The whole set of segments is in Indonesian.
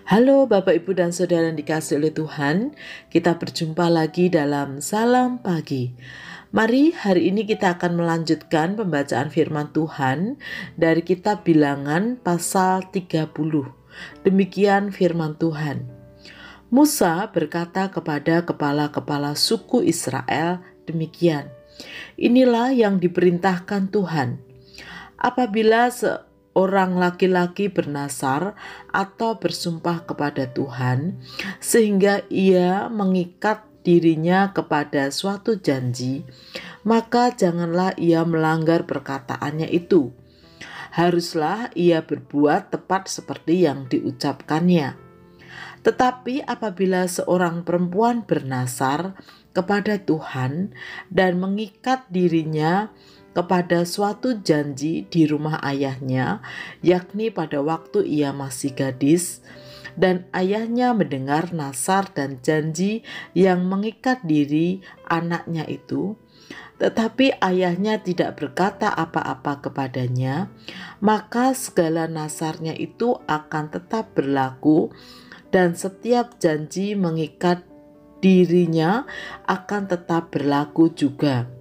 Halo Bapak Ibu dan Saudara yang dikasihi oleh Tuhan, kita berjumpa lagi dalam Salam Pagi. Mari hari ini kita akan melanjutkan pembacaan firman Tuhan dari kitab Bilangan pasal 30. Demikian firman Tuhan. Musa berkata kepada kepala-kepala suku Israel demikian, "Inilah yang diperintahkan Tuhan. Apabila orang laki-laki bernasar atau bersumpah kepada Tuhan, sehingga ia mengikat dirinya kepada suatu janji, maka janganlah ia melanggar perkataannya itu. Haruslah ia berbuat tepat seperti yang diucapkannya. Tetapi apabila seorang perempuan bernasar kepada Tuhan dan mengikat dirinya kepada suatu janji di rumah ayahnya, yakni pada waktu ia masih gadis, dan ayahnya mendengar nasar dan janji yang mengikat diri anaknya itu, tetapi ayahnya tidak berkata apa-apa kepadanya, maka segala nasarnya itu akan tetap berlaku, dan setiap janji mengikat dirinya akan tetap berlaku juga.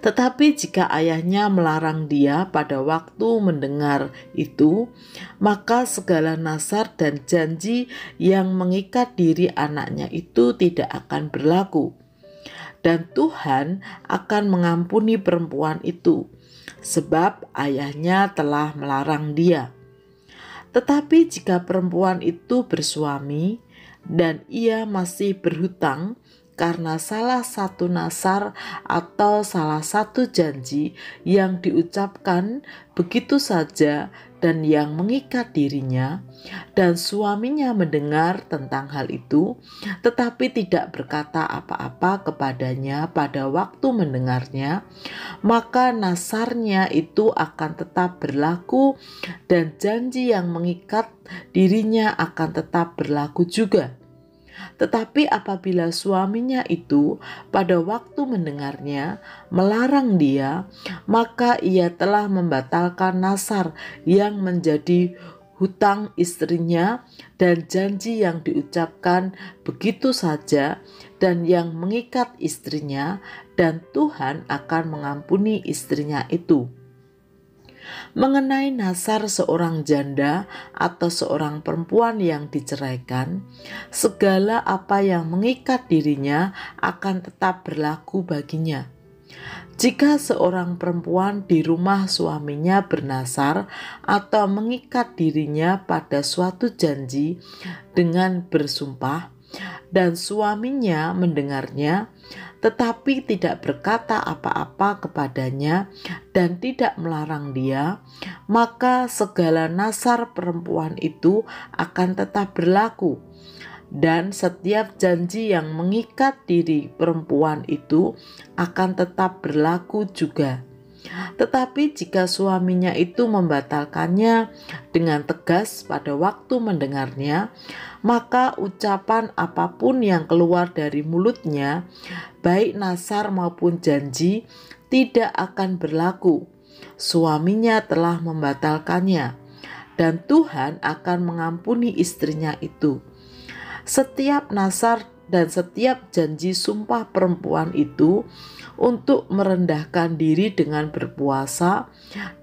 Tetapi jika ayahnya melarang dia pada waktu mendengar itu, maka segala nasar dan janji yang mengikat diri anaknya itu tidak akan berlaku. Dan Tuhan akan mengampuni perempuan itu, sebab ayahnya telah melarang dia. Tetapi jika perempuan itu bersuami dan ia masih berhutang karena salah satu nasar atau salah satu janji yang diucapkan begitu saja dan yang mengikat dirinya, dan suaminya mendengar tentang hal itu, tetapi tidak berkata apa-apa kepadanya pada waktu mendengarnya, maka nasarnya itu akan tetap berlaku dan janji yang mengikat dirinya akan tetap berlaku juga. Tetapi apabila suaminya itu pada waktu mendengarnya melarang dia, maka ia telah membatalkan nasar yang menjadi hutang istrinya dan janji yang diucapkan begitu saja dan yang mengikat istrinya, dan Tuhan akan mengampuni istrinya itu. Mengenai nasar seorang janda atau seorang perempuan yang diceraikan, segala apa yang mengikat dirinya akan tetap berlaku baginya. Jika seorang perempuan di rumah suaminya bernasar atau mengikat dirinya pada suatu janji dengan bersumpah, dan suaminya mendengarnya, tetapi tidak berkata apa-apa kepadanya dan tidak melarang dia, maka segala nasar perempuan itu akan tetap berlaku, dan setiap janji yang mengikat diri perempuan itu akan tetap berlaku juga. Tetapi jika suaminya itu membatalkannya dengan tegas pada waktu mendengarnya, maka ucapan apapun yang keluar dari mulutnya, baik nasar maupun janji, tidak akan berlaku. Suaminya telah membatalkannya, dan Tuhan akan mengampuni istrinya itu. Setiap nasar dan setiap janji sumpah perempuan itu untuk merendahkan diri dengan berpuasa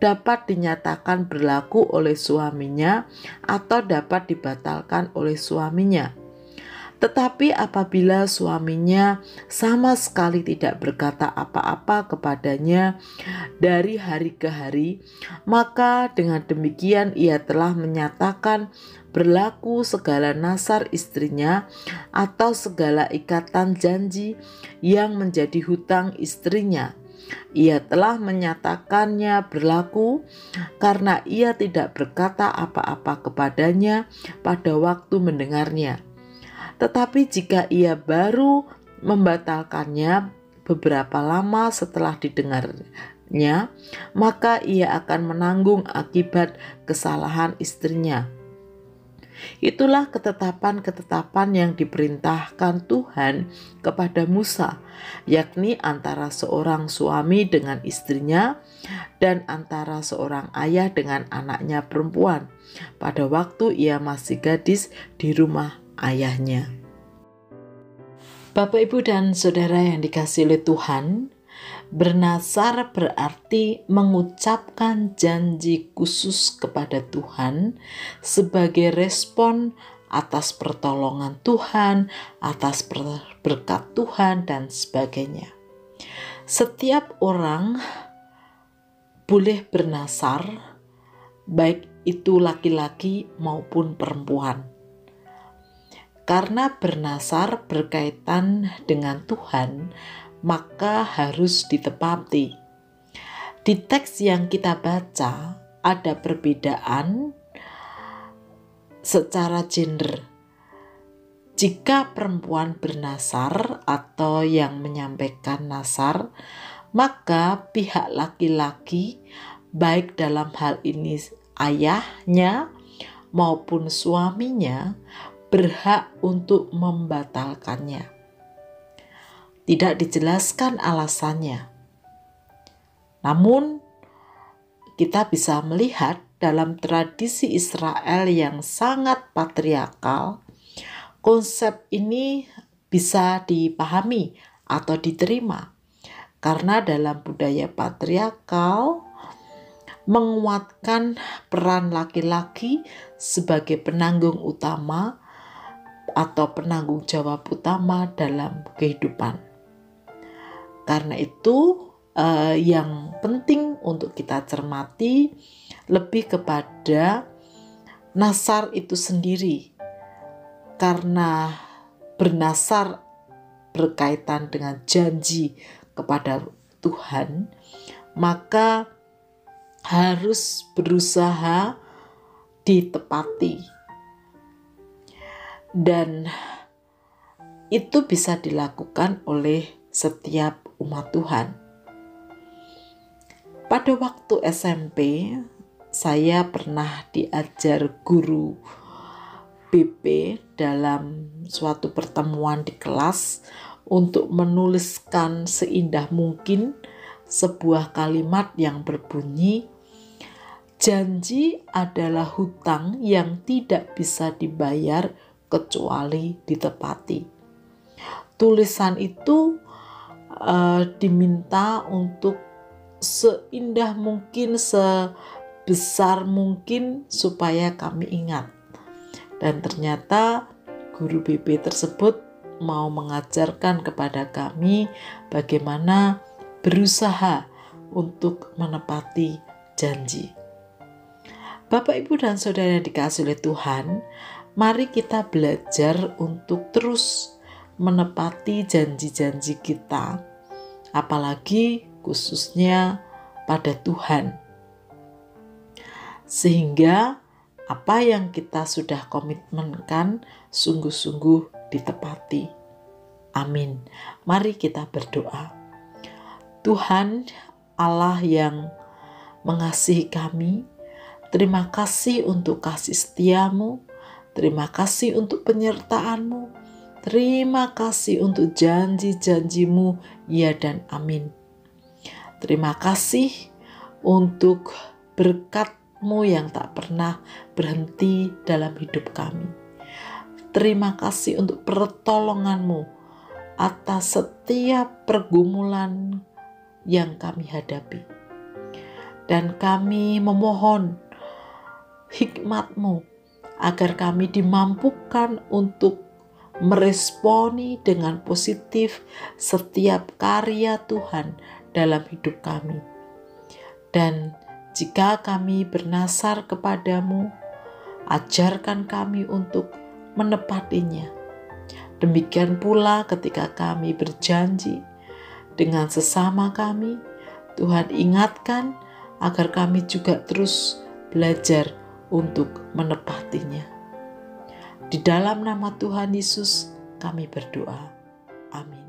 dapat dinyatakan berlaku oleh suaminya atau dapat dibatalkan oleh suaminya. Tetapi apabila suaminya sama sekali tidak berkata apa-apa kepadanya dari hari ke hari, maka dengan demikian ia telah menyatakan berlaku segala nasar istrinya atau segala ikatan janji yang menjadi hutang istrinya. Ia telah menyatakannya berlaku karena ia tidak berkata apa-apa kepadanya pada waktu mendengarnya. Tetapi jika ia baru membatalkannya beberapa lama setelah didengarnya, maka ia akan menanggung akibat kesalahan istrinya. Itulah ketetapan-ketetapan yang diperintahkan Tuhan kepada Musa, yakni antara seorang suami dengan istrinya dan antara seorang ayah dengan anaknya perempuan pada waktu ia masih gadis di rumah ayahnya. Bapak, Ibu, dan Saudara yang dikasihi oleh Tuhan, bernasar berarti mengucapkan janji khusus kepada Tuhan sebagai respon atas pertolongan Tuhan, atas berkat Tuhan, dan sebagainya. Setiap orang boleh bernasar, baik itu laki-laki maupun perempuan. Karena bernasar berkaitan dengan Tuhan, maka harus ditepati. Di teks yang kita baca ada perbedaan secara gender. Jika perempuan bernasar atau yang menyampaikan nasar, maka pihak laki-laki, baik dalam hal ini ayahnya maupun suaminya, berhak untuk membatalkannya. Tidak dijelaskan alasannya. Namun, kita bisa melihat dalam tradisi Israel yang sangat patriarkal, konsep ini bisa dipahami atau diterima. Karena dalam budaya patriarkal, menguatkan peran laki-laki sebagai penanggung utama atau penanggung jawab utama dalam kehidupan. Karena itu yang penting untuk kita cermati lebih kepada nasar itu sendiri. Karena bernasar berkaitan dengan janji kepada Tuhan, maka harus berusaha ditepati. Dan itu bisa dilakukan oleh setiap umat Tuhan. Pada waktu SMP, saya pernah diajar guru BP dalam suatu pertemuan di kelas untuk menuliskan seindah mungkin sebuah kalimat yang berbunyi, janji adalah hutang yang tidak bisa dibayar kecuali ditepati. Tulisan itu diminta untuk seindah mungkin, sebesar mungkin supaya kami ingat. Dan ternyata guru BP tersebut mau mengajarkan kepada kami bagaimana berusaha untuk menepati janji. Bapak, Ibu, dan Saudara yang dikasihi oleh Tuhan, mari kita belajar untuk terus menepati janji-janji kita, apalagi khususnya pada Tuhan. Sehingga apa yang kita sudah komitmenkan sungguh-sungguh ditepati. Amin. Mari kita berdoa. Tuhan Allah yang mengasihi kami, terima kasih untuk kasih setia-Mu, terima kasih untuk penyertaan-Mu, terima kasih untuk janji-janji-Mu, ya dan amin. Terima kasih untuk berkat-Mu yang tak pernah berhenti dalam hidup kami. Terima kasih untuk pertolongan-Mu atas setiap pergumulan yang kami hadapi. Dan kami memohon hikmat-Mu agar kami dimampukan untuk meresponi dengan positif setiap karya Tuhan dalam hidup kami. Dan jika kami bernasar kepadamu, ajarkan kami untuk menepatinya. Demikian pula ketika kami berjanji dengan sesama kami, Tuhan ingatkan agar kami juga terus belajar untuk menepatinya. Di dalam nama Tuhan Yesus kami berdoa. Amin.